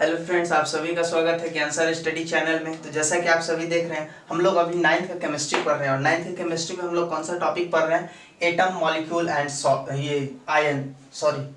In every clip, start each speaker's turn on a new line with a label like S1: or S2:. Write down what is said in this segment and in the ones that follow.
S1: Hello friends, आप सभी का स्वागत है ज्ञान सर स्टडी चैनल में। तो जैसा कि आप सभी देख रहे हैं, हम लोग अभी 9th का केमिस्ट्री पढ़ रहे हैं और 9th के केमिस्ट्री में हम लोग कौन सा टॉपिक पढ़ रहे हैं? एटम, मॉलिक्यूल एंड ये ion, sorry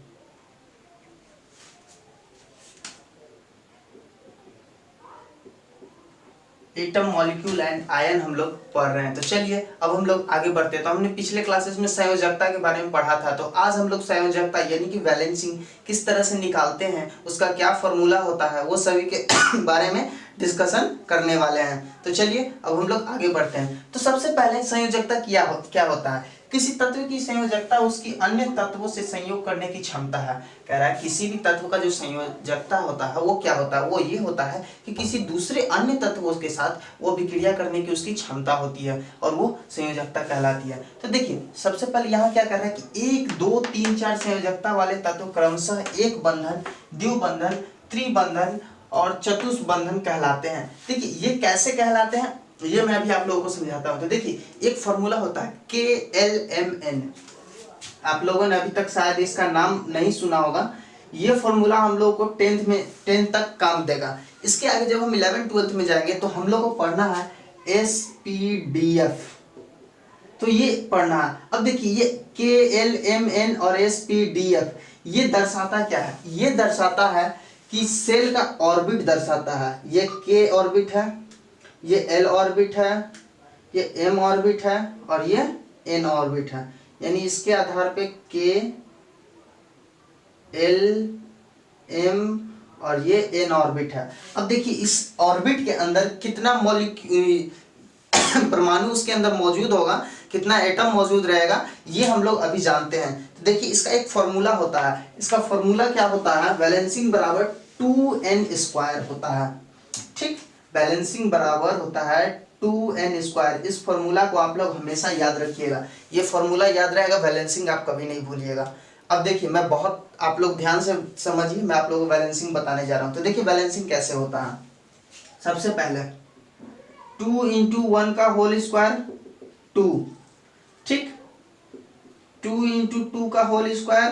S1: atom, molecule and ion हम लोग पढ़ रहे हैं। तो चलिए अब हम लोग आगे बढ़ते हैं। तो हमने पिछले क्लासेस में संयोजकता के बारे में पढ़ा था, तो आज हम लोग संयोजकता यानी कि बैलेंसिंग किस तरह से निकालते हैं, उसका क्या फॉर्मूला होता है, वो सभी के बारे में डिस्कशन करने वाले हैं। तो चलिए अब हम लोग आगे बढ़ते हैं। तो सबसे पहले संयोजकता क्या होता है? किसी तत्व की संयोजकता उसकी अन्य तत्वों से संयोग करने की क्षमता है। कह रहा है किसी भी तत्व का जो संयोजकता होता है वो क्या होता है? वो ये होता है कि किसी दूसरे अन्य तत्वों के साथ वो विक्रिया करने की उसकी क्षमता होती है और वो संयोजकता कहलाती है। तो देखिए सबसे पहले यहाँ क्या कर रहा है कि 1 2 3 4 संयोजकता वाले तत्व क्रमशः एक बंधन, द्विबंधन, त्रिबंधन और चतुष्बंधन कहलाते हैं। देखिए ये कैसे कहलाते हैं ये मैं अभी आप लोगों को समझाता हूं। तो देखिए एक फॉर्मूला होता है KLMN, आप लोगों ने अभी तक शायद इसका नाम नहीं सुना होगा। ये फॉर्मूला हम लोगों को 10th तक काम देगा। इसके आगे जब हम 11th 12th में जाएंगे तो हम लोग को पढ़ना है SPDF, तो ये पढ़ना है। अब देखिए ये KLMN और SPDF ये दर्शाता क्या है? ये दर्शाता है कि सेल का ऑर्बिट दर्शाता है। ये K ऑर्बिट है, ये L ऑर्बिट है, ये M ऑर्बिट है और ये N ऑर्बिट है। यानी इसके आधार पे K, L, M और ये N ऑर्बिट है। अब देखिए इस ऑर्बिट के अंदर कितना परमाणु उसके अंदर मौजूद होगा, कितना एटम मौजूद रहेगा, ये हम लोग अभी जानते हैं। तो देखिए इसका एक फॉर्मूला होता है। इसका फॉर्मूला क्या होता है? बैलेंसिंग बराबर 2n² होता है। ठीक, बैलेंसिंग बराबर होता है 2n²। इस फॉर्मूला को आप लोग हमेशा याद रखिएगा, ये फॉर्मूला याद रहेगा, बैलेंसिंग आप कभी नहीं भूलिएगा। अब देखिए मैं बहुत, आप लोग ध्यान से समझिए, मैं आप लोगों को बैलेंसिंग बताने जा रहा हूं। तो देखिए बैलेंसिंग कैसे होता है। सबसे पहले 2 × 1 का होल स्क्वायर 2, ठीक, 2 × 2 का होल स्क्वायर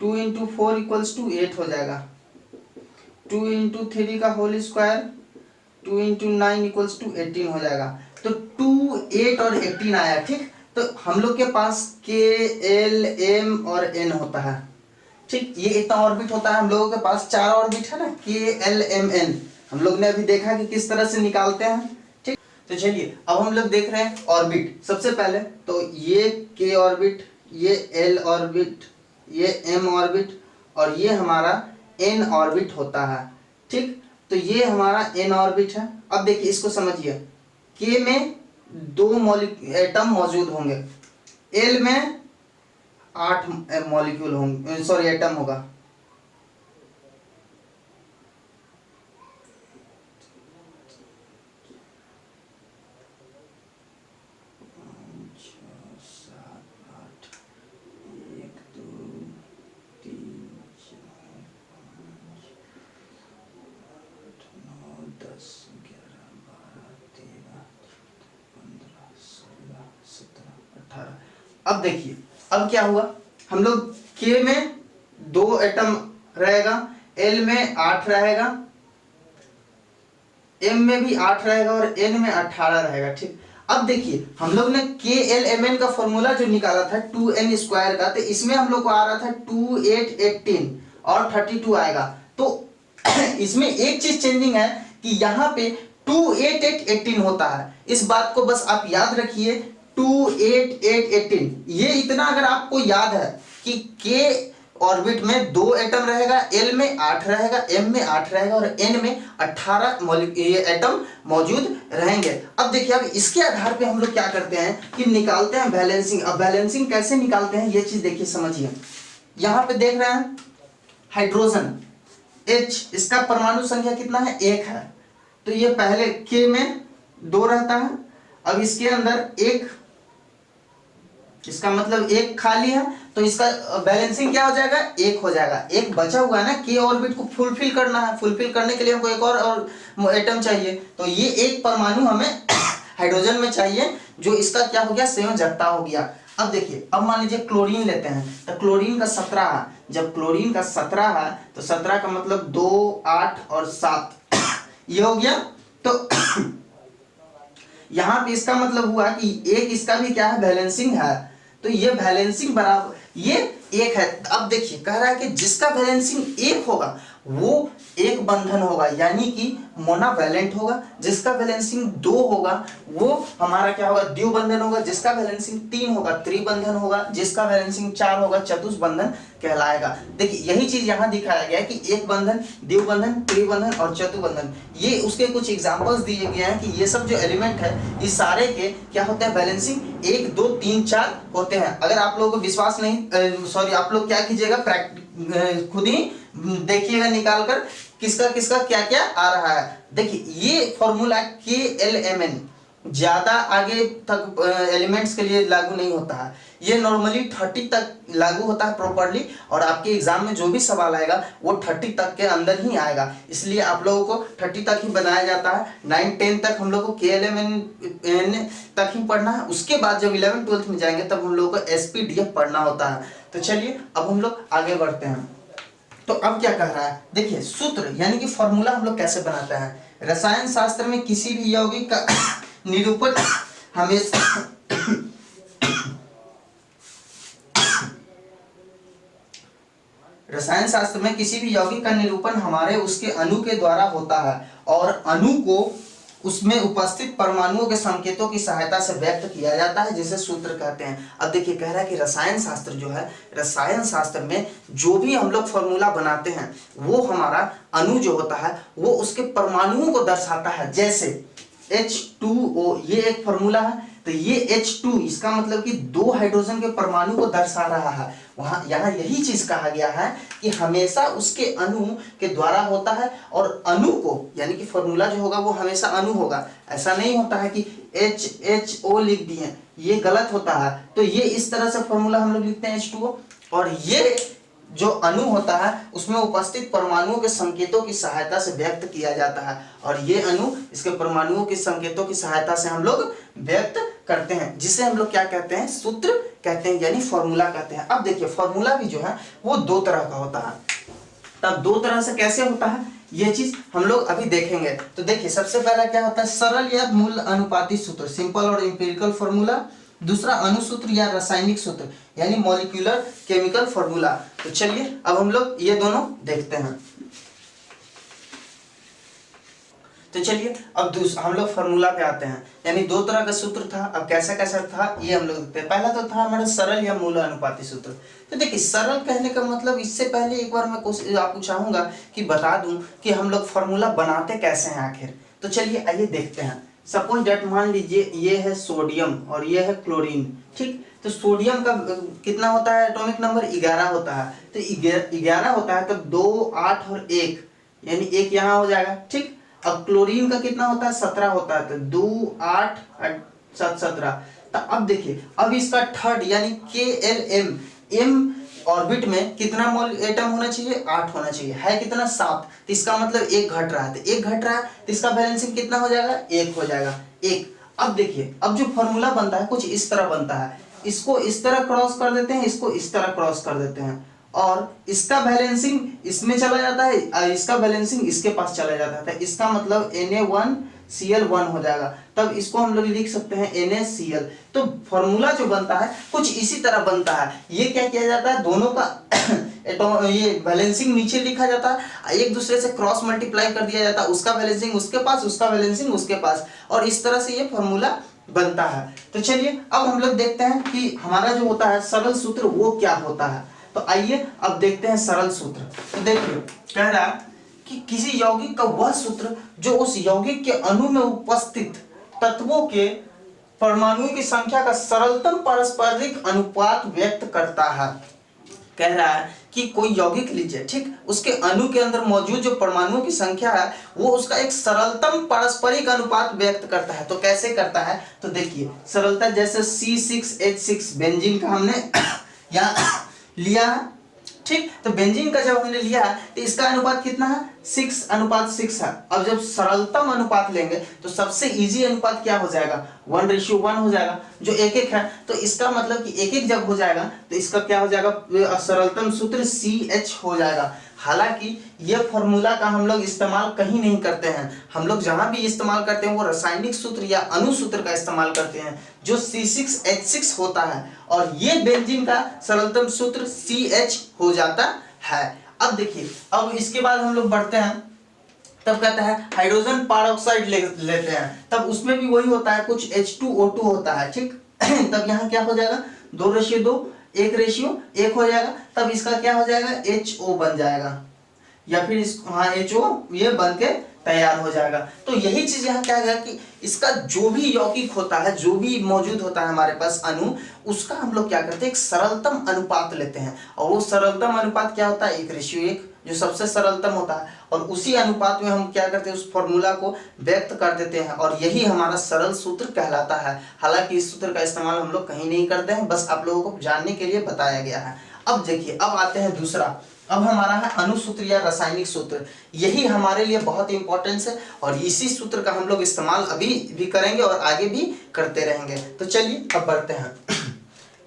S1: 2 × 4 = 8 हो जाएगा। 2 × 3 का होल स्क्वायर 2 × 9 = 18 हो जाएगा। तो 2, 8 और 18 आया। ठीक, तो हम लोग के पास K, L, M और N होता है। ठीक, ये इतना ऑर्बिट होता है। हम लोगों के पास 4 ऑर्बिट है ना, K, L, M, N। हम लोग ने अभी देखा कि किस तरह से निकालते हैं। ठीक, तो चलिए अब हम लोग देख रहे हैं ऑर्बिट। सबसे पहले तो ये K ऑर्बिट, ये L ऑर्बिट, ये M ऑर्बिट और ये हमारा N ऑर्बिट होता है। ठीक, तो ये हमारा N ऑर्बिट है। अब देखिए इसको समझिए, K में 2 एटम मौजूद होंगे, L में 8 मॉलिक्यूल होंगे, सॉरी एटम होगा। अब देखिए अब क्या हुआ, हम लोग K में 2 एटम रहेगा, L में 8 रहेगा, M में भी 8 रहेगा और N में 18 रहेगा। ठीक, अब देखिए हम लोग ने KLMN का फॉर्मूला जो निकाला था 2n² का, तो इसमें हम लोग को आ रहा था 2, 8, 18 और 32 आएगा। तो इसमें एक चीज चेंजिंग है कि यहाँ पे 2, 8, 8, 18 होता है। इस बात को बस आप याद रखिए, 2, 8, 8, 18। ये इतना अगर आपको याद है कि K ऑर्बिट में 2 एटम रहेगा, L में 8 रहेगा, M में 8 रहेगा और N में 18 एटम मौजूद रहेंगे। अब देखिए अब इसके आधार पे हम लोग क्या करते हैं कि निकालते हैं बैलेंसिंग। अब बैलेंसिंग कैसे निकालते हैं ये चीज देखिए समझिए। यहाँ पे देख रहे हैं हाइड्रोजन H, इसका परमाणु संख्या कितना है? 1 है। तो ये पहले K में 2 रहता है। अब इसके अंदर 1, इसका मतलब 1 खाली है, तो इसका बैलेंसिंग क्या हो जाएगा? 1 हो जाएगा। 1 बचा हुआ है ना, K ऑर्बिट को फुलफिल करना है। फुलफिल करने के लिए हमको एक और एटम चाहिए, तो ये एक परमाणु हमें हाइड्रोजन में चाहिए, जो इसका क्या हो गया? संयोजकता हो गया। अब देखिए अब मान लीजिए क्लोरीन लेते हैं, तो क्लोरीन का 17 है, जब क्लोरीन का 17 है तो 17 का मतलब 2, 8 और 7 ये हो गया। तो यहाँ पे इसका मतलब हुआ कि एक इसका भी क्या है, बैलेंसिंग है। तो ये बैलेंसिंग बराबर ये एक है। अब देखिए कह रहा है कि जिसका बैलेंसिंग एक होगा वो एक बंधन होगा यानी कि मोनावैलेंट होगा, जिसका बैलेंसिंग 2 होगा वो हमारा क्या होगा, द्विबंधन होगा, जिसका बैलेंसिंग 3 होगा त्रिबंधन होगा, जिसका बैलेंसिंग 4 होगा चतुष्बंधन कहलाएगा। देखिए यही चीज यहाँ दिखाया गया है कि एक बंधन, द्विबंधन, त्रिबंधन और चतुर्बंधन, ये उसके कुछ एग्जांपल्स दिए गए हैं कि ये सब जो एलिमेंट है इस सारे के क्या होते हैं, बैलेंसिंग 1, 2, 3, 4 होते हैं। अगर आप लोगों को विश्वास नहीं, सॉरी, आप लोग क्या कीजिएगा, खुद ही देखिएगा निकाल कर किसका किसका क्या क्या आ रहा है। देखिए ये फॉर्मूला KLMN ज्यादा आगे तक एलिमेंट्स के लिए लागू नहीं होता है, ये नॉर्मली 30 तक लागू होता है प्रॉपर्ली, और आपके एग्जाम में जो भी सवाल आएगा वो 30 तक के अंदर ही आएगा, इसलिए आप लोगों को 30 तक ही बनाया जाता है। 9, 10 तक हम लोग को KLMN तक ही पढ़ना है, उसके बाद जब 11, 12 में जाएंगे तब हम लोग को SPDF पढ़ना होता है। तो चलिए अब हम लोग आगे बढ़ते हैं। तो अब क्या कह रहा है, देखिए सूत्र यानी कि फॉर्मूला हम लोग कैसे बनाते हैं। रसायन शास्त्र में किसी भी यौगिक का निरूपण हमेशा रसायन शास्त्र में किसी भी यौगिक का निरूपण हमारे उसके अणु के द्वारा होता है और अणु को उसमें उपस्थित परमाणुओं के संकेतों की सहायता से व्यक्त किया जाता है, जिसे सूत्र कहते हैं। अब देखिए कह रहा है कि रसायन शास्त्र जो है, रसायन शास्त्र में जो भी हम लोग फॉर्मूला बनाते हैं वो हमारा अणु जो होता है वो उसके परमाणुओं को दर्शाता है। जैसे H2O ये एक फॉर्मूला है, तो ये H2 इसका मतलब कि 2 हाइड्रोजन के परमाणु को दर्शा रहा है। वहां यहाँ यही चीज कहा गया है कि हमेशा उसके अणु के द्वारा होता है, और अणु को यानी कि फॉर्मूला जो होगा वो हमेशा अणु होगा। ऐसा नहीं होता है कि HO लिख दिए, ये गलत होता है। तो ये इस तरह से फॉर्मूला हम लोग लिखते हैं H2O, और ये जो अणु होता है उसमें उपस्थित परमाणुओं के संकेतों की सहायता से व्यक्त किया जाता है, और ये अणु इसके परमाणुओं के संकेतों की सहायता से हम लोग व्यक्त करते हैं, जिसे हम लोग क्या कहते हैं, सूत्र कहते हैं, यानी फॉर्मूला कहते हैं। अब देखिए फॉर्मूला भी जो है वो 2 तरह का होता है। तब 2 तरह से कैसे होता है ये चीज हम लोग अभी देखेंगे। तो देखिए सबसे पहला क्या होता है, सरल या मूल अनुपाती सूत्र, सिंपल और एम्पिरिकल फॉर्मूला। दूसरा अणुसूत्र या रासायनिक सूत्र यानी मॉलिक्यूलर केमिकल फॉर्मूला। तो चलिए अब हम लोग ये दोनों देखते हैं। तो चलिए अब हम लोग फॉर्मूला पे आते हैं, यानी 2 तरह का सूत्र था। अब कैसा कैसा था ये हम लोग देखते हैं। पहला तो था हमारा सरल या मूल अनुपाती सूत्र। तो देखिए सरल कहने का मतलब, इससे पहले एक बार मैं आपको चाहूंगा कि बता दूं कि हम लोग फॉर्मूला बनाते कैसे हैं आखिर। तो चलिए आइए देखते हैं। सपोज डेट मान लीजिए ये है सोडियम और ये है क्लोरीन, ठीक। तो सोडियम का कितना होता है, एटॉमिक नंबर 11 होता है। तो 11 होता है, तो 2, 8 और 1 यानी 1 यहाँ हो जाएगा, ठीक। अब क्लोरीन का कितना होता है, 17 होता है, तो 2, 8, 7, 17। तो अब देखिए अब इसका थर्ड यानी KLM M ऑर्बिट में कितना मोल एटम होना चाहिए, 8 होना चाहिए, है कितना 7। तो इसका मतलब 1 घट रहा है, तो 1 घट रहा है तो इसका बैलेंसिंग कितना हो जाएगा, 1 हो जाएगा, 1। अब देखिए अब जो फॉर्मूला बनता है कुछ इस तरह बनता है, इसको इस तरह क्रॉस कर देते हैं, इसको इस तरह क्रॉस कर देते हैं, और इसका बैलेंसिंग इसमें चला जाता है, इसका बैलेंसिंग इसके पास चला जाता है। इसका मतलब Na1Cl1 हो जाएगा। तब इसको हम लोग लिख सकते हैं NaCl। तो फॉर्मूला जो बनता है कुछ इसी तरह बनता है। ये क्या किया जाता है, दोनों का ये बैलेंसिंग नीचे लिखा जाता है, एक दूसरे से क्रॉस मल्टीप्लाई कर दिया जाता है, उसका बैलेंसिंग उसके पास, उसका बैलेंसिंग उसके पास, और इस तरह से ये फॉर्मूला बनता है। तो चलिए अब हम लोग देखते हैं कि हमारा जो होता है सरल सूत्र वो क्या होता है। तो आइए अब देखते हैं सरल सूत्र। तो देखिए कह रहा है कि किसी यौगिक का वह सूत्र जो उस यौगिक के अणु में उपस्थित तत्वों के परमाणुओं की संख्या का सरलतम पारस्परिक अनुपात व्यक्त करता है। कह रहा है कि कोई यौगिक लीजिए, ठीक, उसके अणु के अंदर मौजूद जो परमाणुओं की संख्या है वो उसका एक सरलतम पारस्परिक अनुपात व्यक्त करता है। तो कैसे करता है, तो देखिए सरलता जैसे C6H6 बेंजीन का हमने यहाँ लिया है, ठीक। तो बेंजीन का जब हमने लिया है तो इसका अनुपात कितना है, 6:6 है। अब जब सरलतम अनुपात लेंगे तो सबसे इजी अनुपात क्या हो जाएगा, 1:1 हो जाएगा, जो 1:1 है। तो इसका मतलब कि 1:1 जब हो जाएगा तो इसका क्या हो जाएगा, सरलतम सूत्र CH हो जाएगा। हालांकि ये फॉर्मूला का हम लोग इस्तेमाल कहीं नहीं करते हैं, हम लोग जहां भी इस्तेमाल करते हैं वो रासायनिक सूत्र या अणु सूत्र का इस्तेमाल करते हैं जो C6H6 होता है, और ये बेंजीन का सरलतम सूत्र CH हो जाता है। अब देखिए, अब इसके बाद हम लोग बढ़ते हैं, तब कहता है हाइड्रोजन पेरोक्साइड लेते हैं, तब उसमें भी वही होता है, कुछ H2O2 होता है, ठीक। तब यहाँ क्या हो जाएगा, 2:2, 1:1 हो जाएगा। तब इसका क्या हो जाएगा, HO बन जाएगा, या फिर इस हाँ HO ये बन के तैयार हो जाएगा। तो यही चीज यहाँ क्या है कि इसका जो भी यौगिक होता है, जो भी मौजूद होता है हमारे पास अणु, उसका हम लोग क्या करते हैं, एक सरलतम अनुपात लेते हैं, और वो सरलतम अनुपात क्या होता है, 1:1, जो सबसे सरलतम होता है, और उसी अनुपात में हम क्या करते हैं, उस फॉर्मूला को व्यक्त कर देते हैं, और यही हमारा सरल सूत्र कहलाता है। हालांकि इस सूत्र का इस्तेमाल हम लोग कहीं नहीं करते हैं, बस आप लोगों को जानने के लिए बताया गया है। अब देखिए, अब आते हैं दूसरा, अब हमारा है अणु सूत्र या रासायनिक सूत्र। यही हमारे लिए बहुत इंपॉर्टेंस है, और इसी सूत्र का हम लोग इस्तेमाल अभी भी करेंगे और आगे भी करते रहेंगे। तो चलिए अब बढ़ते हैं।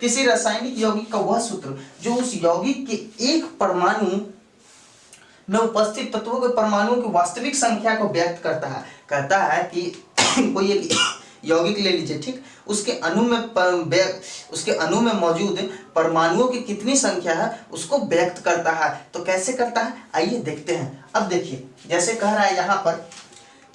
S1: किसी रासायनिक यौगिक का वह सूत्र जो उस यौगिक के एक परमाणु में उपस्थित तत्वों के परमाणुओं की वास्तविक संख्या को व्यक्त करता है। कहता है कि कोई एक यौगिक ले लीजिए, ठीक, उसके अणु में मौजूद परमाणुओं की कितनी संख्या है उसको व्यक्त करता है। तो कैसे करता है, आइए देखते हैं। अब देखिए, जैसे कह रहा है यहाँ पर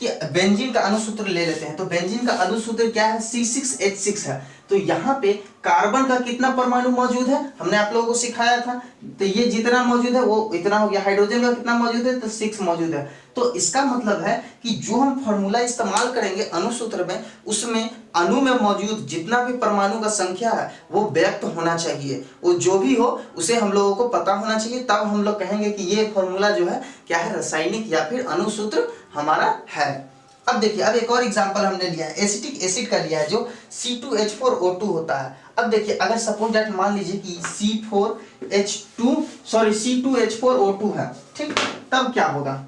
S1: कि बेंजीन का अणुसूत्र ले लेते हैं, तो बेंजीन का अणुसूत्र क्या है, C6H6 है। तो यहाँ पे कार्बन का कितना परमाणु मौजूद है, हमने आप लोगों को सिखाया था, तो ये जितना मौजूद है वो इतना हो गया। हाइड्रोजन का कितना मौजूद है, तो 6 मौजूद है। तो इसका मतलब है कि जो हम फॉर्मूला इस्तेमाल करेंगे अणुसूत्र में, उसमें अणु में मौजूद जितना भी परमाणु का संख्या है वो व्यक्त होना चाहिए, वो जो भी हो उसे हम लोगों को पता होना चाहिए, तब हम लोग कहेंगे कि ये फॉर्मूला जो है क्या है, रासायनिक या फिर अणुसूत्र हमारा है। अब देखिए, अब एक और एग्जांपल हमने लिया है, एसिटिक एसिड का लिया है जो C2H4O2 होता है। अब देखिए, अगर सपोज दैट मान लीजिए कि C2H4O2 है, ठीक, तब क्या होगा,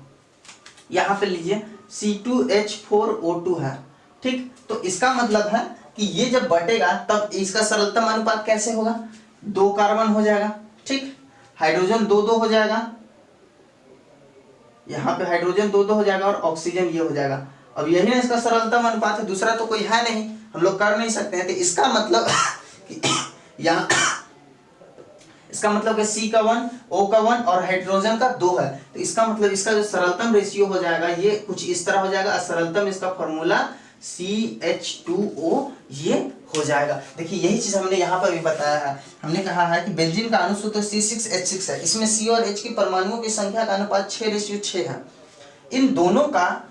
S1: यहाँ पे लीजिए C2H4O2 है, ठीक। तो इसका मतलब है कि ये जब बटेगा तब इसका सरलतम अनुपात कैसे होगा, 2 कार्बन हो जाएगा, ठीक, हाइड्रोजन 2-2 हो जाएगा, यहाँ पे हाइड्रोजन 2-2 हो जाएगा, और ऑक्सीजन ये हो जाएगा। अब यही ना इसका सरलतम अनुपात है, दूसरा तो कोई है नहीं, हम लोग कर नहीं सकते हैं। तो इसका मतलब यहाँ इसका मतलब कि C का 1, O का 1 और हाइड्रोजन का 2 है। तो इसका मतलब इसका जो सरलतम रेशियो हो जाएगा ये कुछ इस तरह हो जाएगा, सरलतम इसका फॉर्मूला CH2O ये हो जाएगा। देखिए, यही चीज हमने यहाँ पर भी बताया है, हमने कहा है कि बेंजीन का अणुसूत्र C6H6 है, इसमें C और H की परमाणुओं की संख्या का अनुपात 6:6 है। इन दोनों का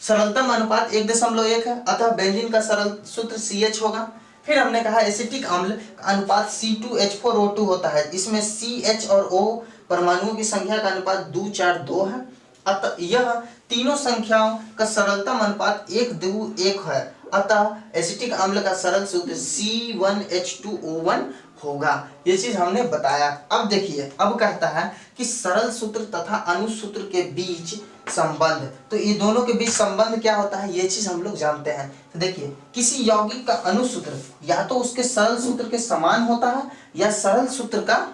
S1: सरलतम अनुपात 1:1 है, अतः बेंजीन का सरल सूत्र CH होगा। फिर हमने कहा एसिटिक अम्ल का अनुपात C2H4O2 होता है, इसमें CH और O परमाणुओं की संख्या का अनुपात 2:4:2 है, अतः यह तीनों संख्याओं का सरलतम अनुपात 1:1 है, अतः एसिटिक अम्ल का सरल सूत्र C1H2O1 होगा। ये चीज हमने बताया। अब देखिए, अब कहता है कि सरल सूत्र तथा अणुसूत्र के बीच संबंध, तो ये दोनों के बीच संबंध क्या होता है, ये चीज हम लोग जानते हैं। तो देखिए, किसी यौगिक का अणुसूत्र या तो उसके सरल सूत्र के समान होता है या सरल सूत्र का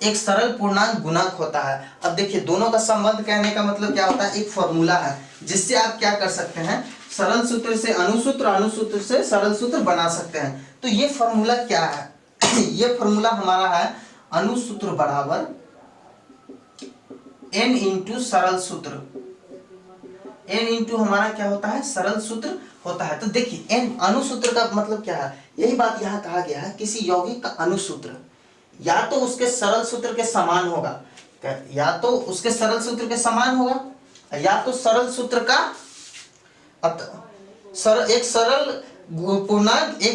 S1: एक सरल पूर्णांक गुणक होता है। अब देखिए, दोनों का संबंध कहने का मतलब क्या होता है, एक फॉर्मूला है जिससे आप क्या कर सकते हैं, सरल सूत्र से अणुसूत्र, अणुसूत्र से सरल सूत्र बना सकते हैं। तो ये फॉर्मूला क्या है, ये फॉर्मूला हमारा है अणुसूत्र बराबर N इंटू सरल सूत्र। N इंटू हमारा क्या होता है, सरल सूत्र होता है। तो देखिए, N अणुसूत्र का मतलब क्या है, यही बात यहाँ कहा गया है, किसी यौगिक का अणुसूत्र या तो उसके सरल सूत्र के समान होगा, या तो उसके सरल सूत्र के समान होगा, या तो सरल सूत्र का एक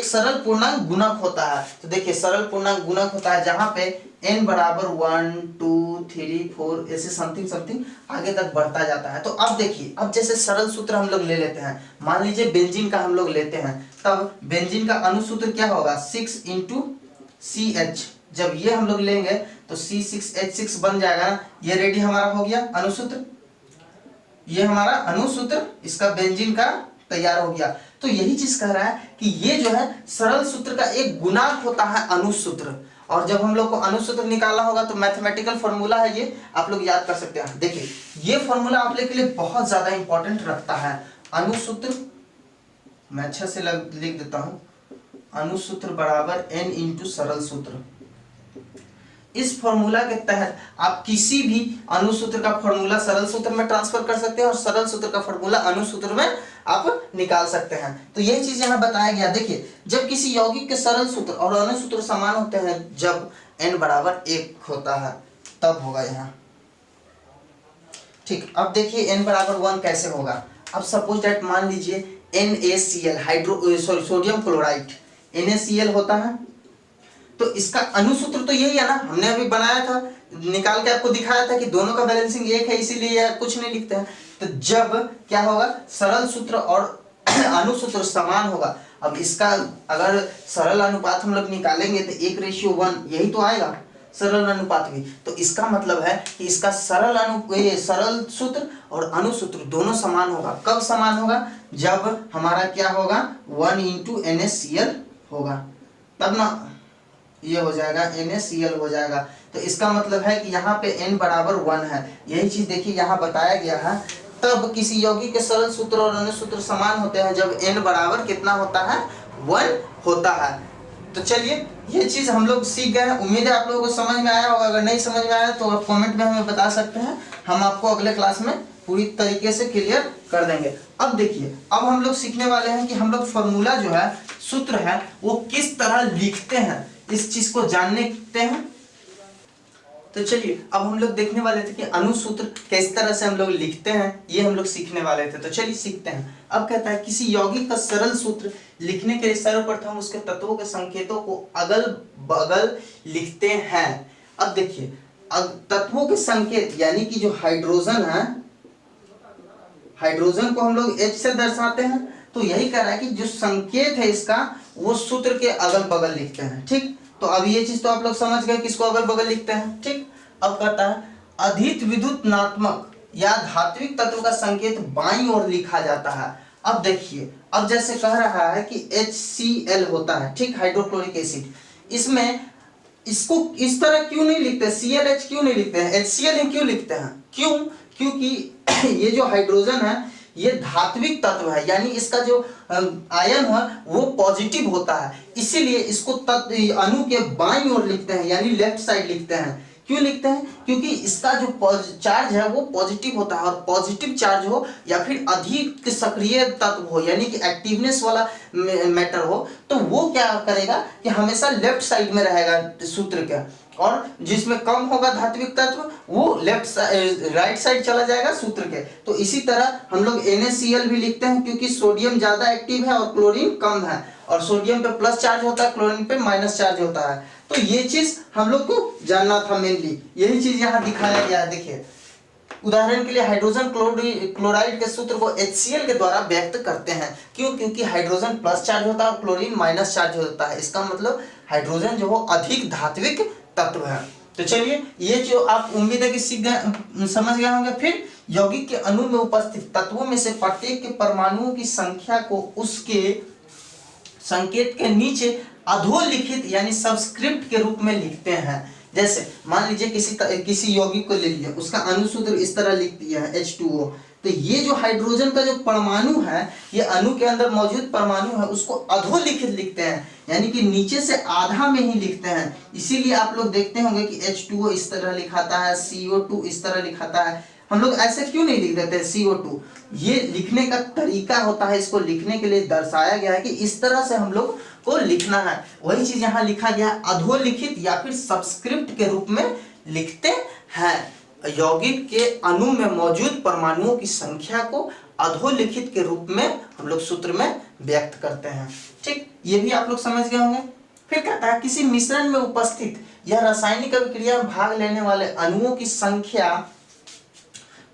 S1: सरल पूर्णांक गुणक होता है। तो देखिए, सरल पूर्णांक गुणक होता है जहां पे n बराबर 1 2 3 4 ऐसे समथिंग समथिंग आगे तक बढ़ता जाता है। तो अब देखिए, अब जैसे सरल सूत्र हम लोग ले लेते हैं, मान लीजिए बेंजीन का हम लोग लेते हैं, तब बेंजीन का अणुसूत्र क्या होगा, 6 इंटू CH जब ये हम लोग लेंगे तो C6H6 बन जाएगा ना, ये रेडी हमारा हो गया अणुसूत्र, ये हमारा अणुसूत्र इसका बेंजीन का तैयार हो गया। तो यही चीज कह रहा है कि ये जो है सरल सूत्र का एक गुणांक होता है अणुसूत्र, और जब हम लोग को अणुसूत्र निकालना होगा तो मैथमेटिकल फॉर्मूला है, ये आप लोग याद कर सकते हैं। देखिए ये फॉर्मूला आप लोग के लिए बहुत ज्यादा इंपॉर्टेंट रखता है। अणुसूत्र मैं अच्छा से लिख देता हूं, अणुसूत्र बराबर n इंटू सरल सूत्र। इस फॉर्मूला के तहत आप किसी भी अणुसूत्र का फॉर्मूला सरल सूत्र में ट्रांसफर कर सकते हैं और सरल सूत्र का फॉर्मूला अणुसूत्र में आप निकाल सकते हैं। तो यही चीज यहाँ बताया गया। देखिए जब किसी यौगिक के सरल सूत्र और अणुसूत्र समान होते हैं, जब n बराबर 1 होता है तब होगा यहाँ। ठीक, अब देखिए n बराबर 1 कैसे होगा। अब सपोज दैट मान लीजिए NaCl सोडियम क्लोराइड NaCl होता है, तो इसका अणुसूत्र तो यही है ना, हमने अभी बनाया था, निकाल के आपको दिखाया था कि दोनों का बैलेंसिंग एक है, इसीलिए कुछ नहीं लिखते हैं। तो जब क्या होगा, सरल सूत्र और अणुसूत्र समान होगा। अब इसका अगर सरल अनुपात हम लोग निकालेंगे तो 1:1 यही तो आएगा सरल अनुपात भी। तो इसका मतलब है कि इसका सरल सूत्र और अणुसूत्र दोनों समान होगा। कब समान होगा, जब हमारा क्या होगा 1 इंटू NaCl होगा, तब ना ये हो जाएगा NaCl हो जाएगा। तो इसका मतलब है कि यहाँ पे n बराबर 1 है। यही चीज देखिए यहाँ बताया गया है। तब किसी यौगिक के सरल सूत्र और अणुसूत्र समान होते हैं जब n बराबर कितना होता है 1 होता है। तो चलिए ये चीज हम लोग सीख गए हैं। उम्मीद है आप लोगों को समझ में आया होगा। अगर नहीं समझ में आया तो आप कमेंट में हमें बता सकते हैं, हम आपको अगले क्लास में पूरी तरीके से क्लियर कर देंगे। अब देखिए अब हम लोग सीखने वाले हैं कि हम लोग फॉर्मूला जो है, सूत्र है, वो किस तरह लिखते हैं, इस चीज को जानते हैं। तो चलिए अब हम लोग देखने वाले थे कि अणुसूत्र किस तरह से हम लोग लिखते हैं, ये हम लोग सीखने वाले थे। तो चलिए सीखते हैं। अब कहता है किसी यौगिक का सरल सूत्र लिखने के लिए सर्वप्रथम उसके तत्वों के संकेतों को अगल बगल लिखते हैं। अब देखिए तत्वों के संकेत यानी कि जो हाइड्रोजन है, हाइड्रोजन को हम लोग H से दर्शाते हैं। तो यही कह रहा है कि जो संकेत है इसका वो सूत्र के अगल बगल लिखते हैं। ठीक, तो अब ये चीज तो आप लोग समझ गए किसको अगल बगल लिखते हैं। ठीक, अब कहता है अधिक विद्युतनात्मक या धात्विक तत्व का संकेत बाईं ओर लिखा जाता है। अब देखिए अब जैसे कह रहा है कि HCl होता है, ठीक, हाइड्रोक्लोरिक एसिड, इसमें इसको इस तरह क्यों नहीं लिखते, ClH क्यों नहीं लिखते हैं, HCl ही क्यों लिखते हैं, क्यों, क्योंकि ये जो हाइड्रोजन है ये धात्विक तत्व है, यानी इसका जो आयन है वो पॉजिटिव होता है, इसीलिए इसको अणु के बाईं ओर लिखते हैं यानी लेफ्ट साइड लिखते हैं। क्यों लिखते हैं, क्योंकि इसका जो चार्ज है वो पॉजिटिव होता है, और पॉजिटिव चार्ज हो या फिर अधिक सक्रिय तत्व हो यानी कि एक्टिवनेस वाला मैटर हो, तो वो क्या करेगा कि हमेशा लेफ्ट साइड में रहेगा सूत्र के, और जिसमें कम होगा धात्विक तत्व वो राइट साइड चला जाएगा सूत्र के। तो इसी तरह हम लोग NaCl भी लिखते हैं क्योंकि सोडियम ज्यादा एक्टिव है और क्लोरीन कम है, और सोडियम पे प्लस चार्ज होता है, क्लोरीन पे माइनस चार्ज होता है। तो ये चीज हम लोग को जानना था मेनली, यही चीज यहाँ दिखाया गया है। देखिए उदाहरण के लिए हाइड्रोजन क्लोराइड के सूत्र को HCl के द्वारा व्यक्त करते हैं। क्यों, क्योंकि हाइड्रोजन प्लस चार्ज होता है और क्लोरीन माइनस चार्ज होता है, इसका मतलब हाइड्रोजन जो हो अधिक धात्विक तत्व है। तो चलिए ये जो आप उम्मीद है कि सीख गए, समझ गए होंगे। फिर यौगिक के अणु में उपस्थित तत्वों में से प्रत्येक के परमाणुओं की संख्या को उसके संकेत के नीचे अधोलिखित यानी सबस्क्रिप्ट के रूप में लिखते हैं। जैसे मान लीजिए किसी यौगिक को ले लीजिए, उसका अणुसूत्र इस तरह लिख दिया है H2O। तो ये जो हाइड्रोजन का जो परमाणु है, ये अणु के अंदर मौजूद परमाणु है, उसको अधोलिखित लिखते हैं यानी कि नीचे से आधा में ही लिखते हैं। इसीलिए आप लोग देखते होंगे कि H2O इस तरह लिखाता है, CO2 इस तरह लिखाता है। हम लोग ऐसे क्यों नहीं लिख देते CO2, ये लिखने का तरीका होता है, इसको लिखने के लिए दर्शाया गया है कि इस तरह से हम लोग को लिखना है। वही चीज यहाँ लिखा गया है, अधोलिखित या फिर सबस्क्रिप्ट के रूप में लिखते हैं। यौगिक के अणु में मौजूद परमाणुओं की संख्या को अधोलिखित के रूप में हम लोग सूत्र में व्यक्त करते हैं। ठीक, ये भी आप लोग समझ गए होंगे। फिर कहता है किसी मिश्रण में उपस्थित या रासायनिक अभिक्रिया में भाग लेने वाले अणुओं की संख्या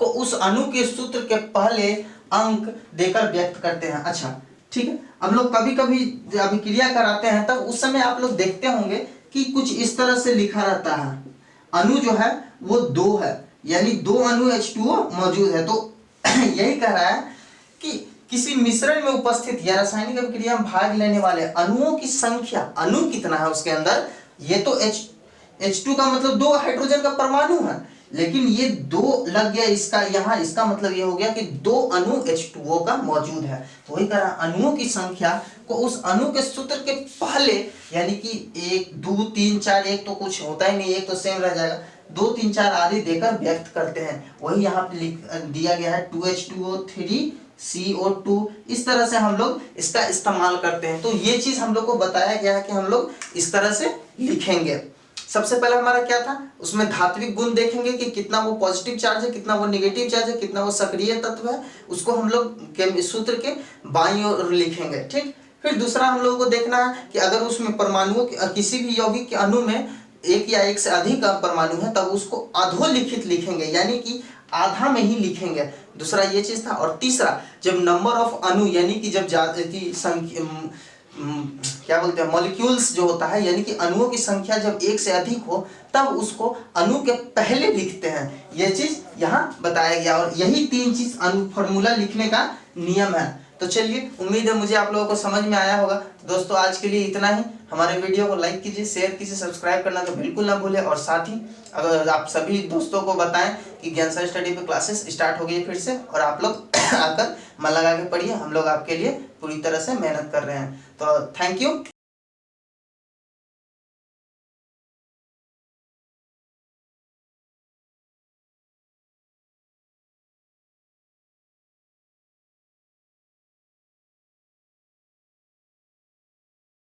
S1: को उस अणु के सूत्र के पहले अंक देकर व्यक्त करते हैं। अच्छा ठीक है, हम लोग कभी कभी अभिक्रिया कराते हैं तब उस समय आप लोग देखते होंगे कि कुछ इस तरह से लिखा रहता है, अणु जो है वो 2 है, यानी 2 अणु H2O मौजूद है। तो यही कह रहा है कि किसी मिश्रण में उपस्थित या रासायनिक अभिक्रिया में भाग लेने वाले अणुओं की संख्या, अणु कितना है उसके अंदर, ये तो H2 का मतलब 2 हाइड्रोजन का परमाणु है, लेकिन ये 2 लग गया इसका यहाँ, इसका मतलब ये हो गया कि 2 अणु H2O का मौजूद है। तो वही कह रहा है अणुओं की संख्या को उस अणु के सूत्र के पहले, यानी कि 1 2 3 4, एक तो कुछ होता ही नहीं, एक तो सेम रह जाएगा, 2 3 4 आदि देकर व्यक्त करते हैं। वही यहाँ पे दिया गया है 2H2O 3CO2, इस तरह से हम लोग इसका इस्तेमाल करते हैं। तो ये चीज हम लोग को बताया गया है कि हम लोग इस तरह से लिखेंगे। सबसे पहले हमारा क्या था, उसमें धात्विक गुण देखेंगे कि कितना वो पॉजिटिव चार्ज है, कितना वो नेगेटिव चार्ज है, कितना वो सक्रिय तत्व है, उसको हम लोग सूत्र के बाईं ओर लिखेंगे, ठीक। फिर दूसरा हम लोगों को देखना है कि अगर उसमें परमाणुओं किसी भी यौगिक के अणु में एक या एक से अधिक परमाणु है, तब उसको अधोलिखित लिखेंगे, यानी कि आधा में ही लिखेंगे। दूसरा ये चीज था। और तीसरा, जब नंबर ऑफ अणु, यानी कि जब संख्या क्या बोलते हैं, मॉलिक्यूल्स जो होता है, यानी कि अणुओं की संख्या जब एक से अधिक हो, तब उसको अणु के पहले लिखते हैं। यह चीज यहाँ बताया गया, और यही 3 चीज अणु फॉर्मूला लिखने का नियम है। तो चलिए, उम्मीद है मुझे आप लोगों को समझ में आया होगा। तो दोस्तों, आज के लिए इतना ही। हमारे वीडियो को लाइक कीजिए, शेयर कीजिए, सब्सक्राइब करना तो बिल्कुल ना भूलें। और साथ ही अगर आप सभी दोस्तों को बताएं कि ज्ञान सर स्टडी पे क्लासेस स्टार्ट हो गई है फिर से, और आप लोग आकर मन लगा के पढ़िए। हम लोग आपके लिए पूरी तरह से मेहनत कर रहे हैं। तो थैंक यू।